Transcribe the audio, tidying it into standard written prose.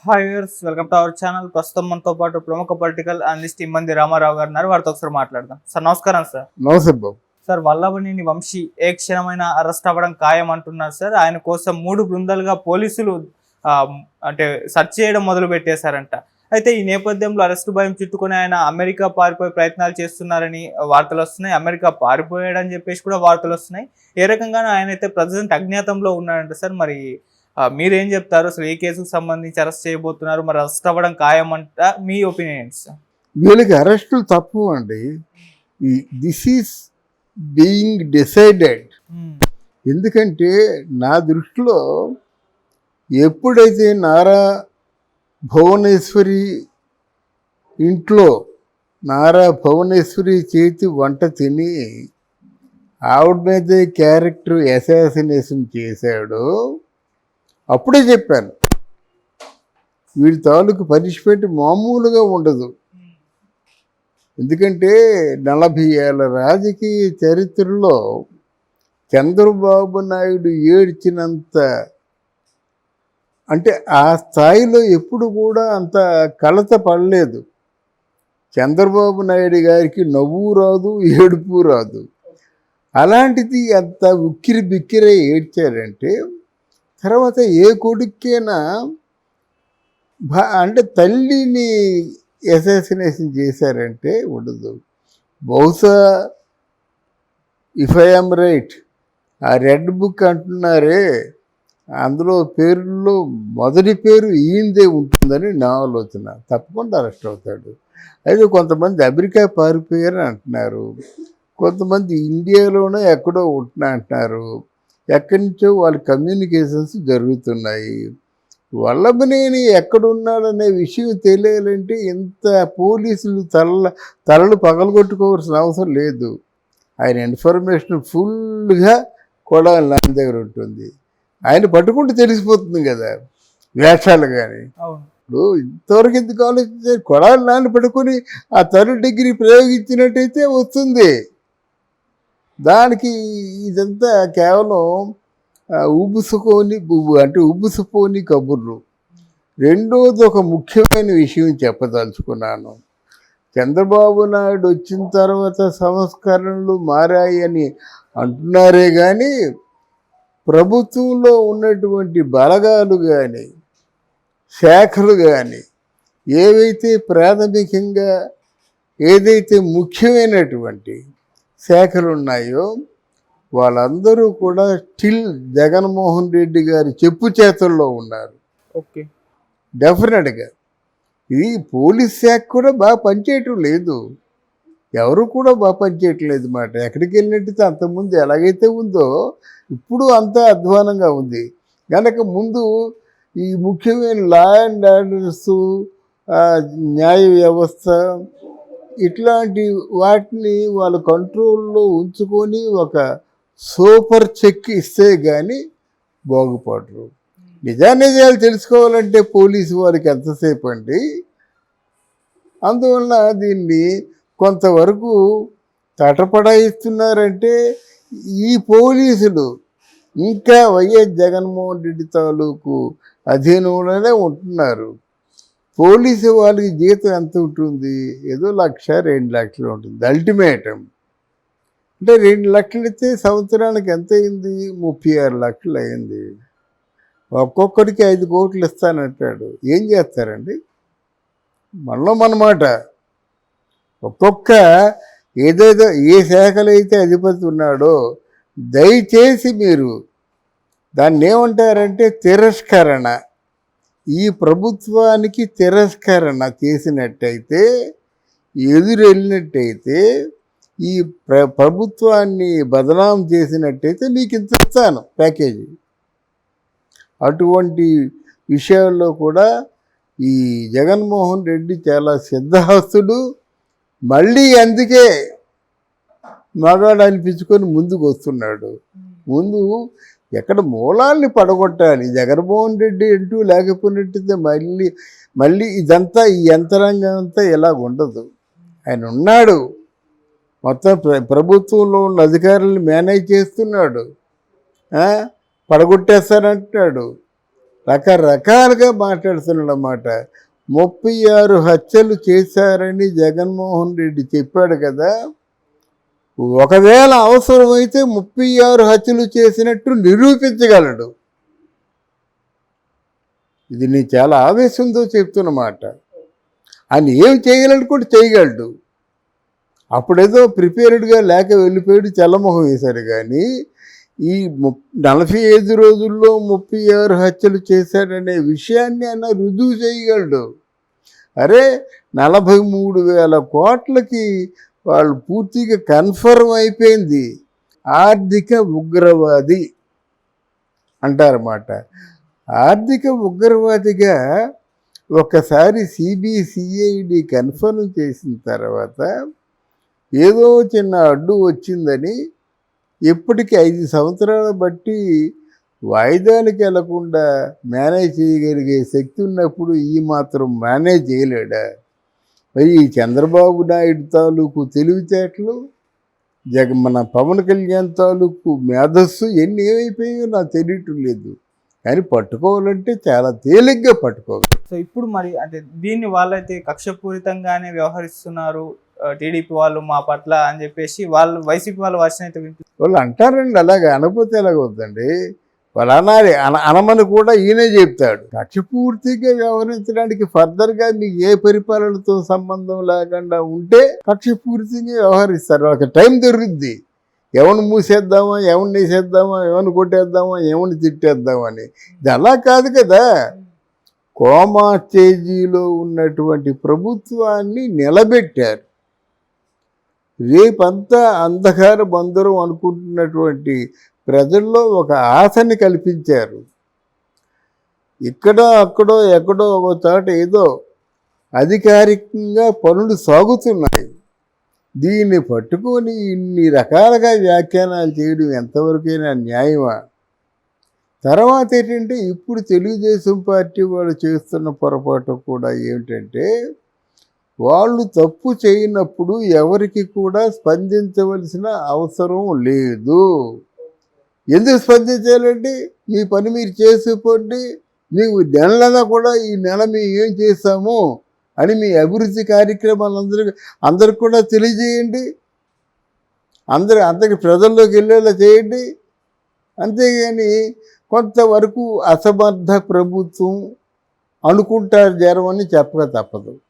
Hi viewers, welcome to our channel. ప్రస్తుతం మనతో పాటు ప్రముఖ పొలిటికల్ అనలిస్ట్ ఇమ్మంది రామారావు గారు ఉన్నారు. వారితో ఒకసారి మాట్లాడదాం. సార్ నమస్కారం. సార్ నమస్తే బాబు. సార్ వల్లభనేని వంశీ ఏ క్షణమైనా అరెస్ట్ అవ్వడం ఖాయం అంటున్నారు. సార్ ఆయన కోసం 3 బృందాలుగా పోలీసులు అంటే సెర్చ్ చేయడం మొదలు పెట్టేశారంట. అయితే ఈ నేపథ్యంలో అరెస్టు భయం చుట్టుకొని ఆయన అమెరికా పారిపోయే ప్రయత్నాలు చేస్తున్నారని వార్తలు వస్తున్నాయి. అమెరికా పారిపోయాడని చెప్పేసి కూడా వార్తలు వస్తున్నాయి. ఏ రకంగానూ ఆయన అయితే ప్రజెంట్ అజ్ఞాతంలో ఉన్నాడంట. సార్ మరి మీరేం చెప్తారు? అసలు ఏ కేసుకు సంబంధించి అరెస్ట్ చేయబోతున్నారు? మరి అరెస్ట్ అవ్వడం ఖాయం అంట, మీ ఒపీనియన్స్? వీళ్ళకి అరెస్టులు తప్పు అండి. This is being decided. ఎందుకంటే నా దృష్టిలో ఎప్పుడైతే నారా భువనేశ్వరి ఇంట్లో నారా భువనేశ్వరి చేతి వంట తిని ఆవిడ మీదే క్యారెక్టర్ అసాసినేషన్ చేశాడో అప్పుడే చెప్పాను, వీడి తాలూకు పనిష్మెంట్ మామూలుగా ఉండదు. ఎందుకంటే 40 ఏళ్ళ రాజకీయ చరిత్రలో చంద్రబాబు నాయుడు ఏడ్చినంత అంటే ఆ స్థాయిలో ఎప్పుడు కూడా అంత కలత పడలేదు. చంద్రబాబు నాయుడు గారికి నవ్వు రాదు, ఏడుపు రాదు. అలాంటిది అంత ఉక్కిరి బిక్కిరే ఏడ్చారంటే తర్వాత ఏ కొడుకైనా అంటే తల్లిని అసాసినేషన్ చేశారంటే ఉండదు. బహుశా ఇఫ్ ఐ యామ్ రైట్, ఆ రెడ్ బుక్ అంటున్నారే అందులో పేర్లలో మొదటి పేరు ఈయనదే ఉంటుందని నా ఆలోచన. తప్పకుండా అరెస్ట్ అవుతాడు. అయితే కొంతమంది అమెరికా పారిపోయారని అంటున్నారు, కొంతమంది ఇండియాలోనే ఎక్కడో ఉంటున్నా అంటున్నారు. ఎక్కడి నుంచో వాళ్ళ కమ్యూనికేషన్స్ జరుగుతున్నాయి. వల్లభనేని ఎక్కడున్నాడనే విషయం తెలియాలంటే ఇంత పోలీసులు తలలు పగలగొట్టుకోవాల్సిన అవసరం లేదు. ఆయన ఇన్ఫర్మేషన్ ఫుల్గా కొడాలి నాన్న దగ్గర ఉంటుంది. ఆయన పట్టుకుంటే తెలిసిపోతుంది కదా వేషాలు. కానీ ఇప్పుడు ఇంతవరకు ఎందుకు ఆలోచించారు? కొడాలి నాన్న పట్టుకొని ఆ డిగ్రీ ప్రయోగించినట్టయితే వస్తుంది. దానికి ఇదంతా కేవలం ఉబ్బుసుపోని కబుర్లు. రెండోది ఒక ముఖ్యమైన విషయం చెప్పదలుచుకున్నాను. చంద్రబాబు నాయుడు వచ్చిన తర్వాత సంస్కరణలు మారాయి అని అంటున్నారే కానీ ప్రభుత్వంలో ఉన్నటువంటి బలగాలు కానీ శాఖలు కానీ ఏవైతే ప్రాథమికంగా ఏదైతే ముఖ్యమైనటువంటి శాఖలు ఉన్నాయో వాళ్ళందరూ కూడా స్టిల్ జగన్మోహన్ రెడ్డి గారి చెప్పు చేతుల్లో ఉన్నారు. ఓకే, డెఫినెట్గా ఇది పోలీస్ శాఖ కూడా బాగా పనిచేయటం లేదు. ఎవరు కూడా బాగా పనిచేయట్లేదు మాట. ఎక్కడికి వెళ్ళినట్టయితే అంతకుముందు ఎలాగైతే ఉందో ఇప్పుడు అంతా అధ్వానంగా ఉంది. కనుక ముందు ఈ ముఖ్యమైన లా అండ్ ఆర్డర్స్, న్యాయ వ్యవస్థ ఇట్లాంటి వాటిని వాళ్ళ కంట్రోల్లో ఉంచుకొని ఒక సూపర్ చెక్ ఇస్తే కానీ బాగుపడరు. నిజాలు తెలుసుకోవాలంటే పోలీసు వారికి ఎంతసేపు అండి. అందువల్ల దీన్ని కొంతవరకు తటపడాయిస్తున్నారంటే ఈ పోలీసులు ఇంకా వైఎస్ జగన్మోహన్ రెడ్డి తాలూకు అధీనంలోనే ఉంటున్నారు. పోలీసు వాళ్ళకి జీతం ఎంత ఉంటుంది? ఏదో 1,00,000-2 లక్షలు ఉంటుంది అల్టిమేటం. అంటే 2 లక్షలు ఇస్తే సంవత్సరానికి ఎంత అయింది? 36 లక్షలు అయింది. ఒక్కొక్కడికి 5 కోట్లు ఇస్తానంటాడు. ఏం చేస్తారండి? మనమాట. ఒక్కొక్క ఏదేదో ఏ శాఖలో అయితే అధిపతి ఉన్నాడో దయచేసి మీరు దాన్ని ఏమంటారంటే తిరస్కరణ. ఈ ప్రభుత్వానికి తిరస్కరణ చేసినట్టయితే, ఎదురెళ్ళినట్టయితే, ఈ ప్రభుత్వాన్ని బదనాం చేసినట్టయితే మీకు ఇంత ఇస్తాను ప్యాకేజీ. అటువంటి విషయాల్లో కూడా ఈ జగన్మోహన్ రెడ్డి చాలా సిద్ధహస్తుడు. మళ్ళీ అందుకే మగాడు అనిపించుకొని ముందుకు వస్తున్నాడు. ముందు ఎక్కడ మూలాల్ని పడగొట్టాలి. జగన్మోహన్ రెడ్డి అంటూ లేకపోయినట్టయితే మళ్ళీ ఇదంతా ఈ యంత్రాంగం అంతా ఇలా ఉండదు. ఆయన ఉన్నాడు, మొత్తం ప్రభుత్వంలో ఉన్న అధికారులను మేనేజ్ చేస్తున్నాడు. పడగొట్టేస్తానంటున్నాడు. రకరకాలుగా మాట్లాడుతున్నాడు అన్నమాట. 36 హత్యలు చేశారని జగన్మోహన్ రెడ్డి చెప్పాడు కదా. ఒకవేళ అవసరమైతే 36 హత్యలు చేసినట్టు నిరూపించగలడు. ఇది నేను చాలా ఆవేశంతో చెప్తున్నమాట. ఆయన ఏం చేయగలడు చేయగలడు. అప్పుడేదో ప్రిపేర్డ్గా లేక వెళ్ళిపోయాడు, తెల్లమొహం వేశాడు. కానీ ఈ 45 రోజుల్లో 36 హత్యలు చేశాడనే విషయాన్ని ఆయన రుజువు చేయగలడు. అరే 43,000 కోట్లకి వాళ్ళు పూర్తిగా కన్ఫర్మ్ అయిపోయింది. ఆర్థిక ఉగ్రవాది అంటారన్నమాట. ఆర్థిక ఉగ్రవాదిగా ఒకసారి సిబిసిఐడి కన్ఫర్మ్ చేసిన తర్వాత ఏదో చిన్న అడ్డు వచ్చిందని ఇప్పటికి 5 సంవత్సరాలు బట్టి వాయిదాలకు వెళ్లకుండా మేనేజ్ చేయగలిగే శక్తి ఉన్నప్పుడు ఈ మాత్రం మేనేజ్ చేయలేడా? మరి ఈ చంద్రబాబు నాయుడు తాలూకు తెలివితేటలు, మన పవన్ కళ్యాణ్ తాలూకు మేధస్సు ఎన్ని ఏమైపోయాయో నాకు తెలియటం లేదు. కానీ పట్టుకోవాలంటే చాలా తేలిగ్గా పట్టుకోవాలి. సో ఇప్పుడు మరి అంటే దీన్ని వాళ్ళైతే కక్షపూరితంగానే వ్యవహరిస్తున్నారు టీడీపీ వాళ్ళు మా పట్ల అని చెప్పేసి వాళ్ళు వైసీపీ వాళ్ళ వర్షన్ అయితే వాళ్ళు అంటారండి. అలాగే అనకపోతే ఎలాగవుతుందండి? వాళ్ళు అనాలి. అనమని కూడా ఈయనే చెప్తాడు. కక్షపూర్తిగా వ్యవహరించడానికి ఫర్దర్గా మీకు ఏ పరిపాలనతో సంబంధం లేకుండా ఉంటే కక్షపూర్తిగా వ్యవహరిస్తారు. వాళ్ళకి టైం దొరుకుద్ది. ఎవరిని మూసేద్దామా, ఎవరిని వేసేద్దామా, ఎవరిని కొట్టేద్దామా, ఎవరిని తిట్టేద్దామని. ఇది అలా కాదు కదా. కోమా స్టేజీలో ఉన్నటువంటి ప్రభుత్వాన్ని నిలబెట్టారు. రేపంతా అంధకార బందరం అనుకుంటున్నటువంటి ప్రజల్లో ఒక ఆశని కల్పించారు. ఇక్కడో అక్కడో ఎక్కడో ఒక చోట ఏదో అధికారికంగా పనులు సాగుతున్నాయి. దీన్ని పట్టుకొని ఇన్ని రకాలుగా వ్యాఖ్యానాలు చేయడం ఎంతవరకైనా న్యాయమా? తర్వాత ఏంటంటే ఇప్పుడు తెలుగుదేశం పార్టీ వాళ్ళు చేస్తున్న పొరపాటు కూడా ఏమిటంటే వాళ్ళు తప్పు చేయనప్పుడు ఎవరికి కూడా స్పందించవలసిన అవసరం లేదు. ఎందుకు స్పందించాలండి? మీ పని మీరు చేసిపోండి. మీకు నెలలా కూడా ఈ నెల మేము ఏం చేస్తాము అని మీ అభివృద్ధి కార్యక్రమాలు అందరికి కూడా తెలియజేయండి. అందరికి ప్రజల్లోకి వెళ్ళేలా చేయండి. అంతేగాని కొంతవరకు అసమర్థ ప్రభుత్వం అనుకుంటారు జనం అని చెప్పక తప్పదు.